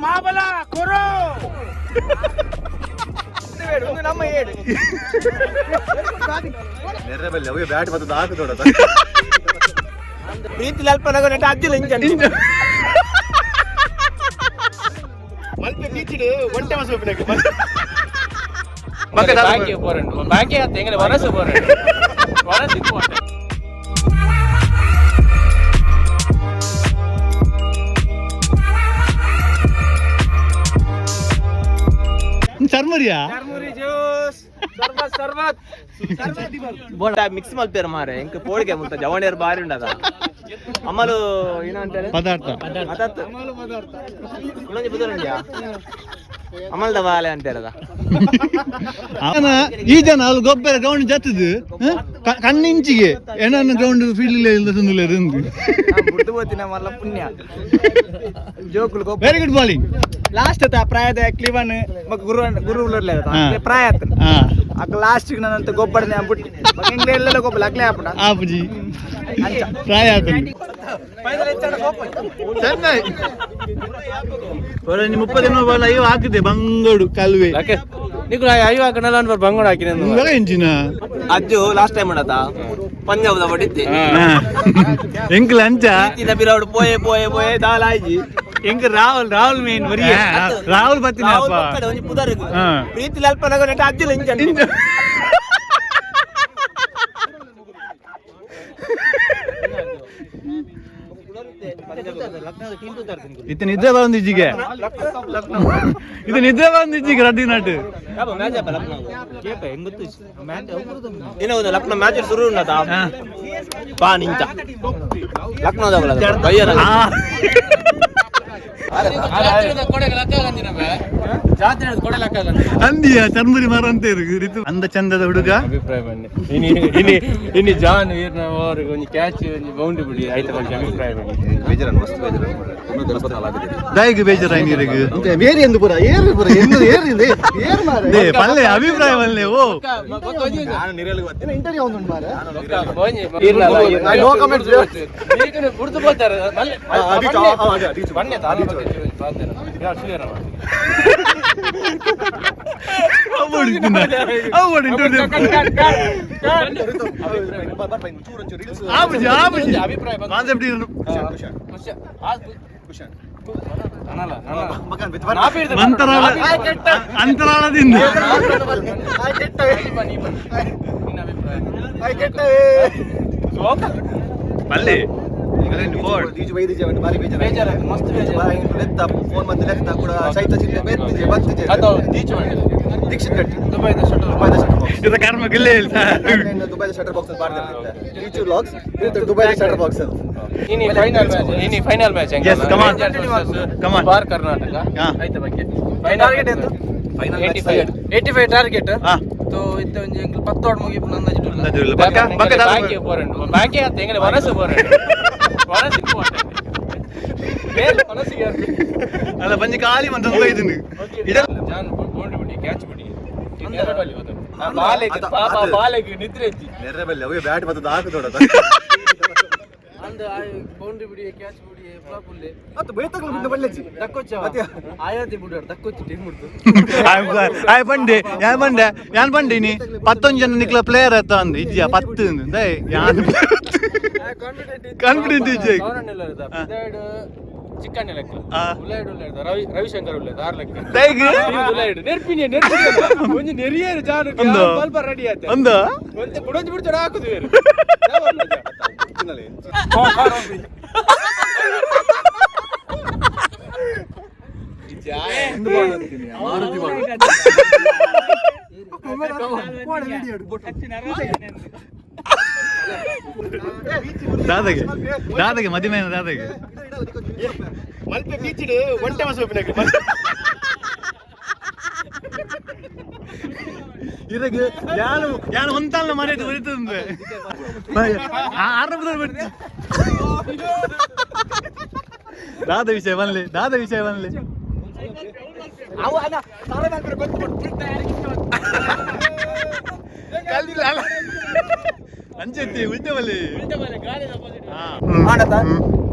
ಮಾಬಲ ಕೊರೋ ಒಂದು ನಮ್ಮ ಹೇಳಿ ನೆರಬಲ್ಲಿ ಅವೇ ಬ್ಯಾಟ್ ಬರ್ತದ ಹಾಕು ದೊಡ್ಡದ ಪ್ರೀತಿ ಅಲ್ಪನಾಗ ನೆಟ್ಟ ಅಜ್ಜಿಲ್ಲ ಇಂಜನ್ ಮಲ್ಪೆ ಬೀಚಿಡು ಒಂಟೆ ಮಸ ಹೋಗ್ಬಿಡಕ್ಕೆ ಮಕ್ಕ ಬಾಕಿ ಹೋರಂಡು ಬಾಕಿ ಆತ ಎಂಗನೆ ವರಸ ಹೋರಂಡು ವರಸ ಇತ್ತು ಒಂಟೆ ಚರ್ಮುರಿಯಾ ಚರ್ಮುರಿ ಜ್ಯೂಸ್ ಸರ್ಬತ್ ಸರ್ಬತ್ ಬೋಂಡ ಮಿಕ್ಸ್ ಮಲ್ಪೇರ ಮಾರೆ ಎಂಕ ಪೋಳಿಗೆ ಮುತ್ತ ಜವಣಿಯರ್ ಬಾರಿ ಉಂಡದ ಅಮಲು ಏನಂತಾರೆ ಪದಾರ್ಥ ಅಮಲು ಪದಾರ್ಥ ಕುಳಂಜಿ ಬುದರಂಡಿಯಾ ಅಮಲ್ದ ಬಾಲೆ ಅಂತಾರದ ಈ ಜನ ಅಲ್ಲಿ ಗೊಬ್ಬರ ಗ್ರೌಂಡ್ ಜತ್ತದು ಕಣ್ಣಿಂಚಿಗೆ ಏನನ್ನ ಗ್ರೌಂಡ್ ಫೀಲ್ಡ್ ಇಲ್ಲ ಸುಂದರ ಬುಡ್ದು ಹೋತಿನ ಮಲ್ಲ ಪುಣ್ಯ ಜೋಕುಲು ಗೊಬ್ಬರ ವೆರಿ ಗುಡ್ ಬಾಲಿಂಗ್ ಲಾಸ್ಟ್ ಅತ್ತ ಪ್ರಾಯದ ಕ್ಲಿವನ್ ಮಗ ಗುರು ಗುರು ಉಳ್ಳರ್ಲೆ ಪ್ರಾಯ ಆತ ಅಕ್ಕ ಲಾಸ್ಟ್ ನಂತ ಗೊಬ್ಬರನೆ ಬಿಟ್ಟು ಎಂಗ್ಲೆ ಎಲ್ಲ ಗೊಬ್ಬರ ಅಕ್ಲೆ ಆಪುಡ ಆಪುಜಿ ಪ್ರಾಯ ಆತ ಚೆನ್ನೈ ಒಳ್ಳೆ 30 ಬಾಲ್ ಅಯ್ಯೋ ಹಾಕಿದೆ ಬಂಗೋಡು ಕಲ್ವೆ ನೀವು ಅಯ್ಯೋ ಹಾಕನಲ್ಲ ಅನ್ಬಾರ್ ಬಂಗೋಡು ಹಾಕಿನ ಎಂಜಿನ ಅಜ್ಜು ಲಾಸ್ಟ್ ಟೈಮ್ ಮಾಡದ ಪಂಜಾಬ್ದ ಬಡಿದ್ದೆ ಎಂಕ್ಲ ಅಂಚ ಬಿರಾವಡು ಪೋಯೆ ಪೋಯೆ ಪೋಯೆ ದಾಲ್ ಆಯ್ಜಿ ಎಂಕ ರಾಹುಲ್ ಮೇನ್ ವರಿಯ ರಾಹುಲ್ ಬತ್ತಿನ ಒಂಜಿ ಪುದರ್ ಪ್ರೀತಿ ಅಲ್ಪನಾಗ ನೆಟ್ಟ ಅಜ್ಜಿಲ್ಲ ಇಂಜನ್ ಇದು ನಿದ್ರೆ ಬಂದಿಜ್ಜಿಗೆ ಇದು ನಿದ್ರೆ ಬಂದಿಜ್ಜಿಗೆ ರಡ್ಡಿ ನಾಟು ಲಕ್ನೋ ಮ್ಯಾಚ್ ಶುರು ಉಂಟಾ ಬಾ ನಿಂತ ಲಕ್ನೋದ ಅಂದಿಯ ಚರ್ಮುರಿ ಮರ ಅಂತ ಇರು ಅಂದ ಚಂದದ ಹುಡುಗ ಅಭಿಪ್ರಾಯ ಬನ್ನಿ ಇನ್ನು ಜಾನ್ ಅವ್ರಿಗೆ ಒಂದು ಕ್ಯಾಚ್ ಒಂದು ಬೌಂಡ್ರಿ ಬಿಡಿ ಆಯ್ತು ಬಗ್ಗೆ ಅಭಿಪ್ರಾಯ ಬನ್ನಿ ದಯಗೆ ಬೇಜಾರ ನೀರಿಗೆ ಬೇರೆ ಎಂದು ಪುರ ಏರು ಪುರ ಏರಿದೆ ಏರು ಮಾರೆ ಪಲ್ಲೆ ಅಭಿಪ್ರಾಯ ಬಲ್ಲೆ ಓ ನಾನು ನಿರಳಿಗೆ ಬರ್ತೀನಿ ಇಂಟರ್ವ್ಯೂ ಒಂದು ಮಾರೆ ನೋ ಕಮೆಂಟ್ಸ್ ಈಗ ಬಿಡ್ತು ಬರ್ತಾರೆ ಬನ್ನಿ ಅಂತರಾಳದಿಂದ ಪಲ್ಲೆ ಕರ್ಮ ಗಿಲ್ಲೇ ದುಬೈದ ಶಟರ್ ಬಾಕ್ಸ್ ದುಬೈದ ಶಟರ್ ಬಾಕ್ಸ್ ಫೈನಲ್ ಮ್ಯಾಚ್ ಬಾರ್ ಕರ್ನಾಟಕ ಆಯ್ತ ಬಗ್ಗೆ ಟಾರ್ಗೆಟ್ ಎಂದು 85 ಟಾರ್ಗೆಟ್ तो इत्ते ಒಂಜಿ ಎಂಕಲ್ 10 ಓಡ್ ಮುಗಿ ನಂದಜಿ ಬಾಕಿ ಹೋರಂಡು ಬಾಕಿ ಆತ ಎಂಗನೆ ವನಸು ಹೋರಂಡು ವನಸು ಇಂಪಾರ್ಟೆಂಟ್ ಬೇರೆ ವನಸಿಗೆ ಅಲ್ಲ ಬಂಜಿ ಖಾಲಿ ಮಂತ ಹೋಯ್ದಿನಿ ಜಾನ್ ಬೌಂಡ್ರಿ ಬಿಡಿ ಕ್ಯಾಚ್ ಬಿಡಿ ನೆರಬಲ್ಲಿ ಹೋದ ಬಾಲೆಗೆ ಪಾಪ ಬಾಲೆಗೆ ನಿದ್ರೆ ಇತ್ತಿ ನೆರಬಲ್ಲಿ ಅವೇ ಬ್ಯಾಟ್ ಬರ್ತದ ಹಾಕು ದೊಡ್ಡದ ಅಂದ ಬೌಂಡ್ರಿ ಬಿಡಿ ಕ್ಯಾಚ್ ಬಿಡಿ ಫ್ಲಾಪ್ ಉಲ್ಲೆ ಅತ್ತು ಬೇತಗಳು ಬಿಟ್ಟು ಬಲ್ಲೆಚ್ಚಿ ದಕ್ಕೊಚ್ಚ ಆಯಾತಿ ಬಿಡು ದಕ್ಕೊಚ್ಚಿ ಟೀಮ್ ಮುಡ್ದು ಆಯ್ ಬಂಡೆ ಯಾನ್ ಬಂಡಿನಿ 11 ಜನ ನಿಕ್ಲ ಪ್ಲೇಯರ್ ಅತ್ತ ಅಂದ ಇಜ್ಜ 10 ದೈ ಯಾನ್ ಕಾನ್ಫಿಡೆಂಟ್ ಇಜ್ಜ ಅವರನ್ನೆಲ್ಲ ಇದ ಚಿಕ್ಕಣ್ಣ ಲೆಕ್ಕ ಉಳ್ಳಾಯ್ಡ್ ರವಿಶಂಕರ್ ಉಳ್ಳಾಯ್ಡ್ 6 ಲೆಕ್ಕ ದೈಗೆ ಉಳ್ಳಾಯ್ಡ್ ನೆರ್ಪಿನಿ ಒಂಜಿ ನೆರಿಯರು ಜಾನು ಬಲ್ಪ ರೆಡಿ ಆಯ್ತು ಅಂದ ಒಂತೆ ಬುಡಂಜಿ ಬಿಡ್ತಡ ಹಾಕುದು ಬೇರೆ ದಾದಗೆ ಮದಿಮೇನ ದಾದಗೆ ಮಲ್ಪೆ ಬೀಚಿಡು ಒಂಟೆ ಮಸ ಹೋಗ್ಬಿಡಕ್ಕೆ ಇದಕ್ಕೆ ಯಾನು ಒಂತಲ್ಲ ಮರೆಯದು ಬರೀತದೆ ಆರಂಭದಲ್ಲಿ ಬಿಡ್ತಿ ದಾದ ವಿಷಯ ಬನ್ಲಿ ಅಂಚೆತ್ತಿ ಉಲ್ಟೆ ಬಲ್ಲಿ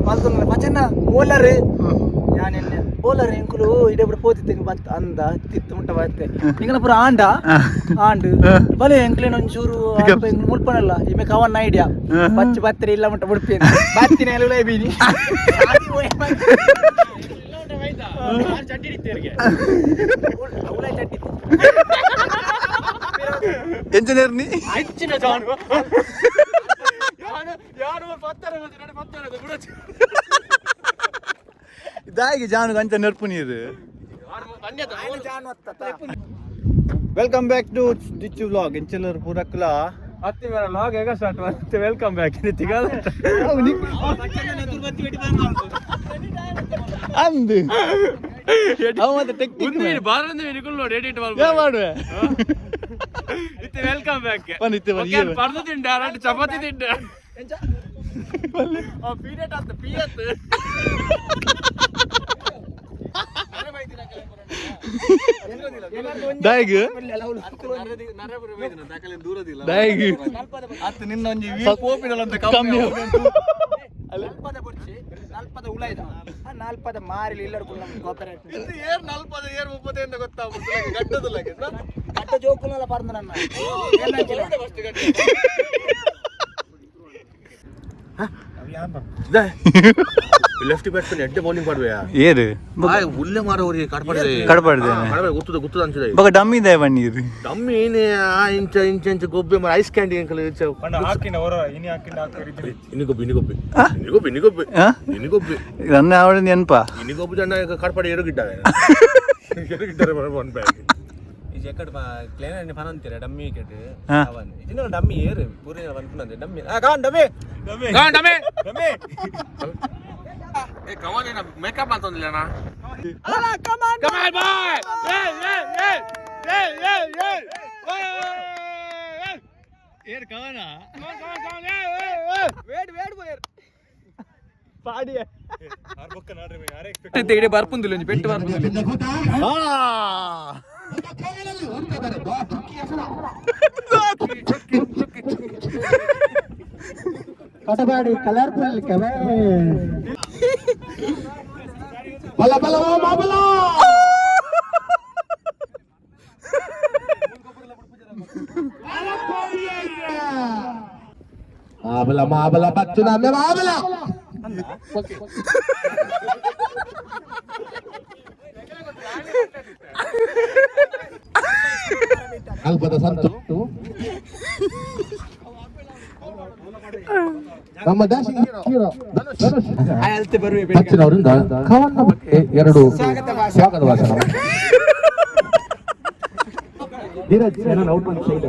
ಮಚನ್ನ ಬೌಲರ್ ഞാനെന്നെ ബോളർ എങ്കിലും ഇവിടെ ഇവിടെ പോത്തിത്തേക്ക് ബത്ത് അന്ത തിത്തുമുട്ട ബತ್ತೆ നിങ്ങളെ ಪುರ ಆಂಡ್ ಬಲೆ ಎಂಕ್ಲೇನ ಒಂಚೂರು ಮುಲ್ಪನಲ್ಲ ಇಮೆ ಕವನ್ ಐಡಿಯಾ ಬಚ್ಚ ಬತ್ತರೆ ಇಲ್ಲ ಮುಟ್ಟ ಬಿಡ್ಪೇನೆ ಬತ್ತಿನ ಎಲುಲೈ ಬೀನಿ ಚಟ್ಟಿ ಇತ್ತೇರಿಗೆ ಉಲೈ ಚಟ್ಟಿ ಎಂಜಿನಿಯರ್ ನೀ ಹೆಚ್ಚಿನ ಜಾನು ಯಾರು ಪತ್ತರ ಬಿಡ ಇದಾಗಿ ಜಾನು ಕಂಚ ನೆರ್ಪು ನೀರು ವೆಲ್ಕಮ್ ಬ್ಯಾಕ್ ಟು ಡಿಚ್ ವ್ಲಾಗ್ ಎಂಚಲರ್ ಪೂರಕ್ಲ ಹತ್ತಿ ಮೇರ ಲಾಗ್ ಹೇಗ ಸ್ಟಾರ್ಟ್ ಮಾಡ್ತೆ ವೆಲ್ಕಮ್ ಬ್ಯಾಕ್ ತಿಗಲ್ಲ ಅಂದು ಅವ ಮತ್ತೆ ಟೆಕ್ನಿಕ್ ಬಾರಂದ ನಿಕುಲ್ ನೋಡಿ ಎಡಿಟ್ ಮಾಡ್ಬೋದು ಮಾಡುವೆ ಇತ್ತೆ ವೆಲ್ಕಮ್ ಬ್ಯಾಕ್ ಬಂದಿತ್ತೆ ಓಕೆ ಪರ್ದು ತಿಂಡೆ ಅರಟ್ ಚಪಾತಿ ತಿಂಡೆ ಆ ಪೀರಿಯಡ್ ಅಂತ ಪಿಯತ್ ದಾಯಿಗ್ ದಾಯಿಗ್ ಅತ್ತು ನಿನ್ನ ಒಂಜಿ ಪೋಪಿನಲ್ಲ ಅಂತ ಕಮ್ಮಿ ನಲ್ಪದ ಬುಡ್ಚಿ ನಲ್ಪದ ಉಳೈದ ನಲ್ಪದ ಮಾರಿಲಿ ಇಲ್ಲಡ್ಕೊಂಡು ನಮ್ಗೆ ಕೋಪರೇಟ್ ಇದು ಏರ್ 40 ಏರ್ 30 ಅಂತ ಗೊತ್ತಾಗ್ಬಿಡ್ತದೆ ಗಡ್ಡದಲ್ಲ ಗಡ್ಡ ಜೋಕುಲಲ್ಲ ಪರ್ದು ನನ್ನ ಲೆಫ್ಟ್ ಬ್ಯಾಟ್ಸ್ಮನ್ ಎಡ್ಡೆ ಬೌಲಿಂಗ್ ಮಾಡುವೆಯಾ ಏರು ಉಲ್ಲೆ ಮಾರೋರಿಗೆ ಕಡಪಡ್ದೆ ಕಡಪಡ್ದೆ ಗುತ್ತದ ಅನ್ಸಿದೆ ಬಗ ಡಮ್ಮಿ ಇದೆ ಬಣ್ಣೀರು ಡಮ್ಮಿ ಏನೇ ಇಂಚ ಗೊಬ್ಬೆ ಮಾರ ಐಸ್ ಕ್ಯಾಂಡಿ ಅಂಕಲ್ ಇನ್ನಿಗೊಬ್ಬೆ ನನ್ನ ಅವಳ ನೆನಪ ಇನ್ನಿಗೊಬ್ಬ ಜನ ಕಡಪಡಿ ಎರಗಿದ್ದಾರೆ ಒನ್ ಬ್ಯಾಗ್ ಎಕಡೆ ಕ್ಲೇನ ಫನ್ ಅಂತೀರ ಡಮ್ಮಿ ಕೆಟ್ಟು ಅವನ್ ಇದನ್ನ ಡಮ್ಮಿ ಏರು ಪೂರಿ ಅನ್ಕೊಂಡೆ ಡಮ್ಮಿ ಕಾನ್ ಡಮ್ಮಿ ಕಾನ್ ಡಮ್ಮಿ ಡಮ್ಮಿ ಏ ಕವನ್ ಏನ ಮೇಕಪ್ ಅಂತಂದಿಲ್ಲ ನಾ ಕಮಾನ್ ಕಮಾನ್ ಬಾಯ್ ಏರ್ ಕವನ ವೇಡ್ ಬೋಯರ್ ಪಾಡಿ ಆರ್ ಬೊಕ್ಕ ನಾಡ್ರೆ ಯಾರೇ ಎಕ್ಸ್ಪೆಕ್ಟ್ ತೆಗೆಡೆ ಬರ್ಪುಂದಿಲ್ಲ ಒಂಜಿ ಪೆಟ್ಟು ಬರ್ಪುಂದಿಲ್ಲ ಕಟಪಾಡಿ ಕಲರ್ಫುಲ್ ಕವನ್ ಬಲ ಬಲ ಮಾಬಲ ಮಾಬಲ ಮಾಬಲ ಬಚ್ಚು ನಮ್ಮೆ ಮಾಬಲ ಅಲ್ಪದ ಸಂತು ನಮ್ಮ ಡ್ಯಾಶಿಂಗ್ ಹೀರೋ ಬಚ್ಚಿನವರಿಂದ ಕವನ್ನ ಬಗ್ಗೆ ಎರಡು ಸ್ವಾಗತ ಭಾಷಣ Dheeraj out one side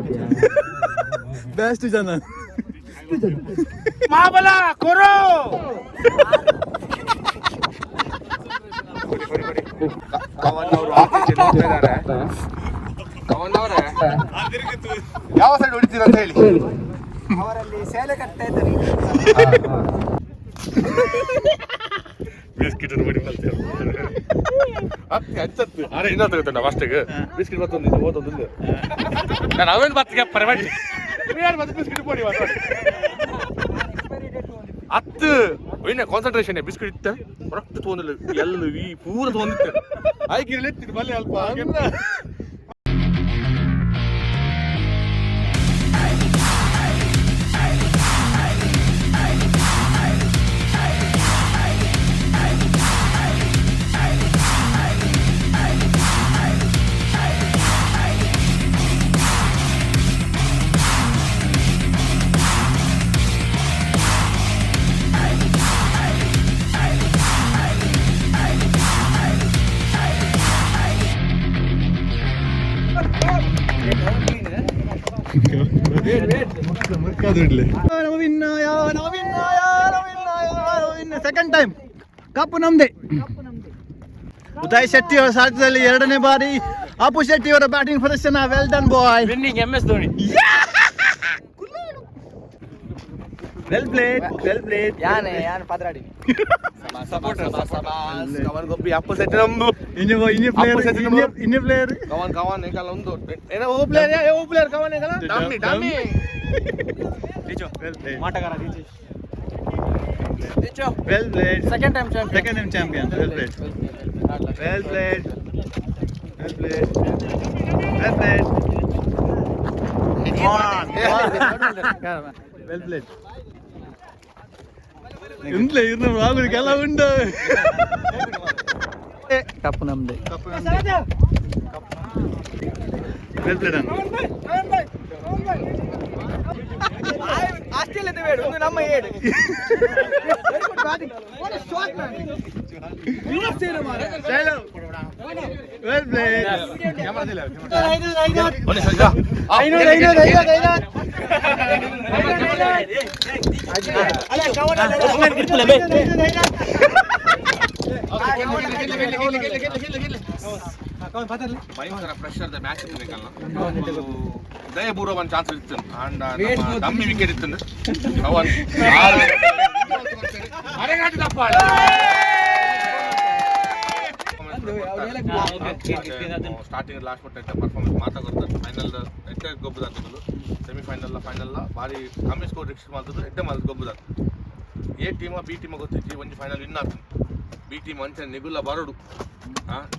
best ಜನ ಮಾಬಲ ಕೊರೋ ಕವನ್ ಅವರು ಆಫೀಸ್ ಇದ್ದಾರೆ ಕವನ್ ಅವರೇ ಯಾವ ಸೈಡ್ ಹೊಡಿತೀರ ಅಂತ ಹೇಳಿ ಅವರಲ್ಲಿ ಸೇಲೆ ಕಟ್ತಾ ಇದ್ದಾರೆ ಬಿಸ್ಕಿಟ್ ಬಡಿ ಮಾಡ್ತೀವಿ ಹಚ್ಚತ್ತು ಅರೆ ಇನ್ನೊಂದು ತಗೋತ ನಾವು ಅಷ್ಟೇ ಬಿಸ್ಕಿಟ್ ಮತ್ತೊಂದು ಓದೊಂದು ನಾನು ಅವೇನು ಬತ್ತಿಗೆ ಪರವಾಗಿ ಮತ್ತೆ ಬಿಸ್ಕಿಟ್ ಪೊಡಿ ಹತ್ತು ಇನ್ನ ಕಾನ್ಸಂಟ್ರೇಷನ್ ಬಿಸ್ಕಿಟ್ ಇತ್ತ ರೊಕ್ಕ ತೊಗೊಂದಿಲ್ಲ ಎಲ್ಲ ಈ ಪೂರ ತೊಗೊಂಡಿತ್ತು ಆಯ್ಕೆ ಎತ್ತಿದ್ದು ಬಲ್ಲೆ ಅಲ್ಪ ಸೆಕೆಂಡ್ ಟೈಮ್ ಕಪ್ಪು ನಮ್ದೆ ಉದಯ್ ಶೆಟ್ಟಿ ಅವರ ಸಾರಥ್ಯದಲ್ಲಿ ಎರಡನೇ ಬಾರಿ ಅಪ್ಪು ಶೆಟ್ಟಿ ಅವರ ಬ್ಯಾಟಿಂಗ್ ಪ್ರದರ್ಶನ well done boy winning MS Dhoni well played ಯಾನ್ ಪದ್ರಾಡಿ ಸಪೋರ್ಟ್ ಕವನ್ ಗೊಬ್ಬಿ ಅಪ್ಪ ಸೆಟ್ ನಮ್ದು ಇನ್ನೇ ಪ್ಲೇಯರ್ ಕವನ್ ಏಕಲ್ಲ ಒಂದು ಏನೋ ಓ ಪ್ಲೇಯರ್ ಕವನ್ ಏಕಲ್ಲ ಡಮ್ಮಿ ವೆಲ್ ಪ್ಲೇಡ್ ಮಾಟಗಾರ Well played. Second time champion. Second time champion. Well played. Well played. Well played. Well played. Come on. Well played. ఇంట్లో ఇరున్న రాగుడికి ఎలా ఉండు ಕಪ್ಪು ನಮ್ದೆ. వెల్ ప్లేడ్ అన్న ಆಸ್ಟ್ರೇಲಿಯಾದ ಬೇಡ ಒಂದು ನಮ್ಮ ಏಡು వెల్ ప్లేడ్ ಭಯಂಕರ ಪ್ರೆಷರ್ ಮ್ಯಾಚ್ ಇರ್ಬೇಕಲ್ಲ ದಯಪೂರ್ವಕ ಚಾನ್ಸ್ ಇತ್ತು ಅಂಡ್ ಡಮ್ಮಿ ವಿಕೆಟ್ ಇತ್ತು ಕವನ್ ಸ್ಟಾರ್ಟಿಂಗ್ ಲಾಸ್ಟ್ ಕೊಟ್ಟ ಪರ್ಫಾರ್ಮೆನ್ಸ್ ಮಾತಾಡ್ತಾರೆ ಫೈನಲ್ ಎಟ್ಟೆ ಗೊಬ್ಬದಾಗ್ತಿದ್ರು ಸೆಮಿಫೈನಲ್ ಭಾರಿ ಕಮ್ಮಿ ಸ್ಕೋರ್ ರಿಕ್ಸ್ ಮಾಡ್ತಿದ್ರು ಎಟ್ಟೆ ಮಾತು ಗೊಬ್ಬದಾಗ್ತದೆ ಎ ಟೀಮ ಬಿ ಟೀಮ ಗೊತ್ತಿತ್ತು ಒಂದು ಫೈನಲ್ ವಿನ್ ಆಗ್ತದೆ ಬಿ ಟೀಮ್ ಅಂತ ನಿಗುಲ್ಲ ಬರೋಡು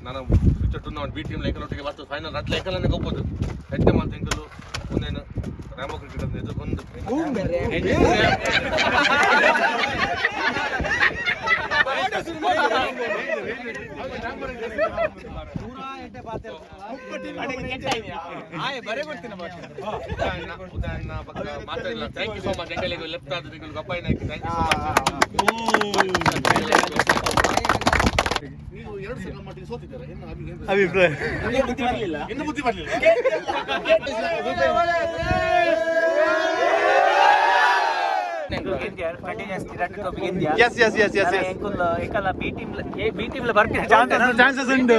ನಾನು ಫ್ಯೂಚರ್ ಟೂರ್ನಮೆಂಟ್ ಬಿ ಟೀಮ್ ಲೆಕ್ಕನೊಟ್ಟಿಗೆ ಬರ್ತದೆ ಫೈನಲ್ ಅಟ್ ಲೆಕ್ಕಲೇ ಗೊಬ್ಬದು ಎಟ್ಟೆ ಮಾತು ಎಂಕಲು ಒಂದೇನು ರ್ಯಾಮೋ ಕ್ರಿಕೆಟ್ ಅಂತ ಎದುರ್ಕೊಂಡು ಮಾತಾಡಿಲ್ಲ ಥ್ಯಾಂಕ್ ಯು ಸೋ ಮಚ್ ಎಂಗಲಿಗೆ ಲೆಫ್ಟ್ ಆದ ನಿಗಲು ಗಪ್ಪಾಯಿನ ಥ್ಯಾಂಕ್ ಯು ಸೋ ಮಚ್ ನೀವು 2 ಸಲ ಮಟ್ಟಿಗೆ ಸೋತಿದ್ದೀರಾ ಇನ್ನು ಅಭಿಪ್ರಾಯ ಇನ್ನು ಬುದ್ಧಿ ಬರಲಿಲ್ಲ ಚಾನ್ಸಸ್ ಉಂಟು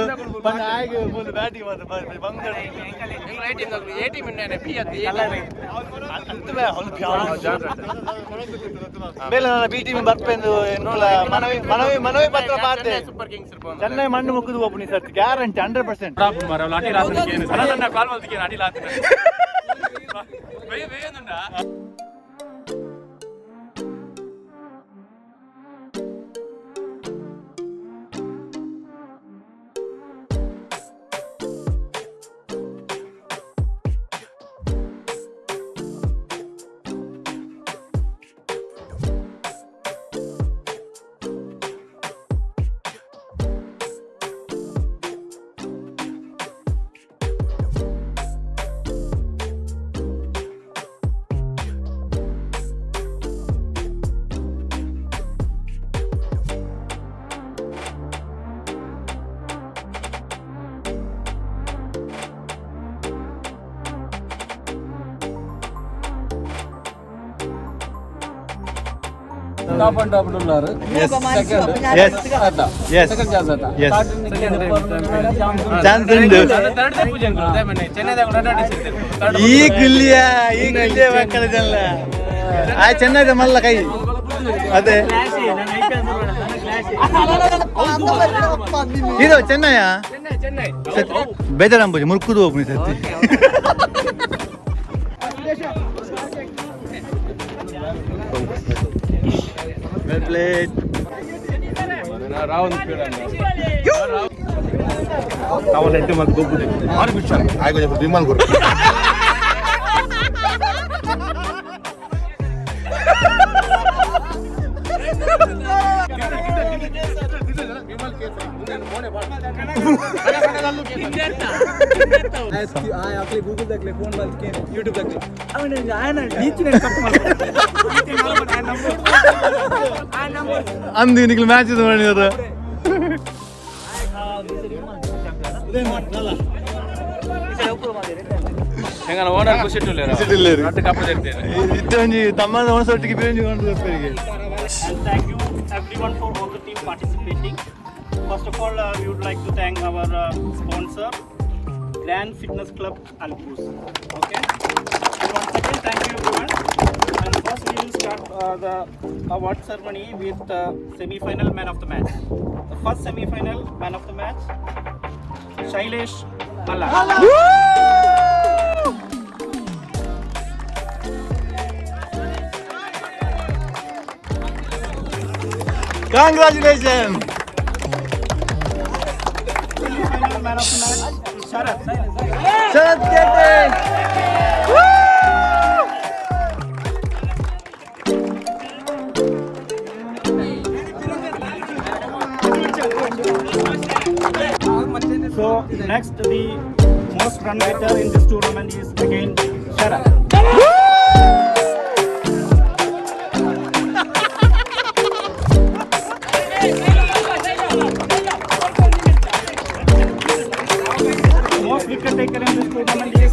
ಬಿ ಟೀಮ್ ಬರ್ಪೆಂದು ಮನವಿ ಪತ್ರ ಪಾತೆ ಚೆನ್ನೈ ಮಣ್ಣು ಮುಗಿದು ಒಬ್ಬನಿ sir guarantee 100%. Top and top ಉಳ್ಳಾರು ಈ ಗುಲ್ಲಿಯ ಮಕ್ಕಳ ಜನ ಆ ಚೆನ್ನೈದ ಮಲ್ಲ ಕೈ ಅದೇ ಇದು ಚೆನ್ನೈಯ ಬೇಜಾರಂಬುಜಿ ಮುರ್ಕುದು ಒಬ್ಬನಿ ಸತ್ತಿ Well played. Kavan ente mak gobu de mar bichar ay go bimal gor Google ದಾಗ್ಲೆ ಫೋನ್ ಬಂದ್ಕೆ ಯೂಟ್ಯೂಬ್ ದಾಗ್ಲೆ ಅಂದು ನಿಖಿಲ್ ಮ್ಯಾಚ್ ಇದು ಮಾಡಿದ್ರು ಓನರ್ ಖುಷಿ ಇತ್ತೊಂಜಿ ತಮ್ಮನ ಒಣಸೊಟ್ಟಿಗೆ ಬೇಂಜಿ ಕೊಂಡ್ರಿಗೆ. Thank you everyone for all the team participating. First of all, we would like to thank our sponsor, Grand Fitness Club Alpus. Okay. And once again, thank you everyone. And first, we will start the award ceremony with the semi-final man of the match. The first semi-final man of the match, Shailesh Malla. Congratulations. Semi-final man of the match, Sharat. Sharat Kete. So next, the most run getter in this tournament is again Sharat. Most wicket taker in this tournament is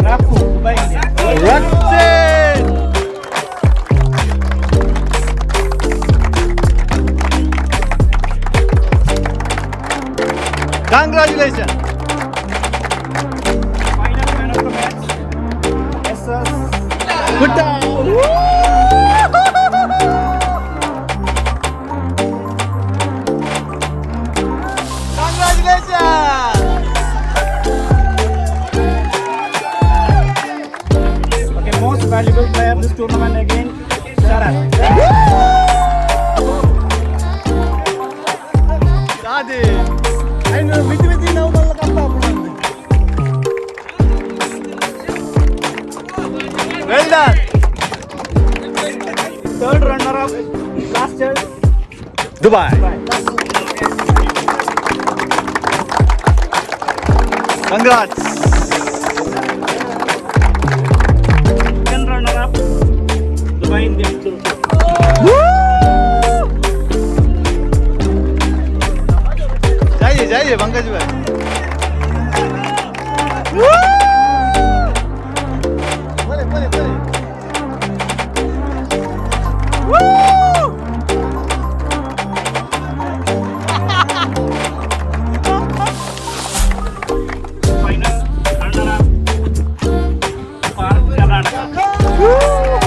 Rafu, Dubai, India. Raksin. Congratulations. Final man of the match, SS. Gutta. Congratulations. Okay, most valuable player in this tournament again, Sharat. Adi. I know with now malla kappa appundi. Well done. Third runner-up, last year, Dubai. Congrats. second runner-up, Dubai, India. जाइए पंकज भाई बोले बोले बोले Final runner-up for Karnataka.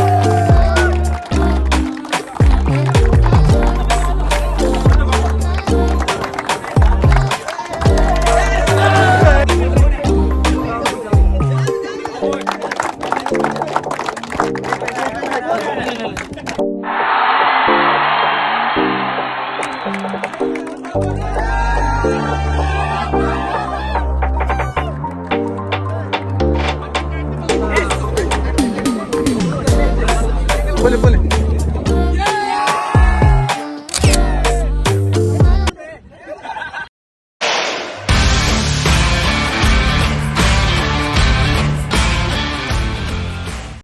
बोले बोले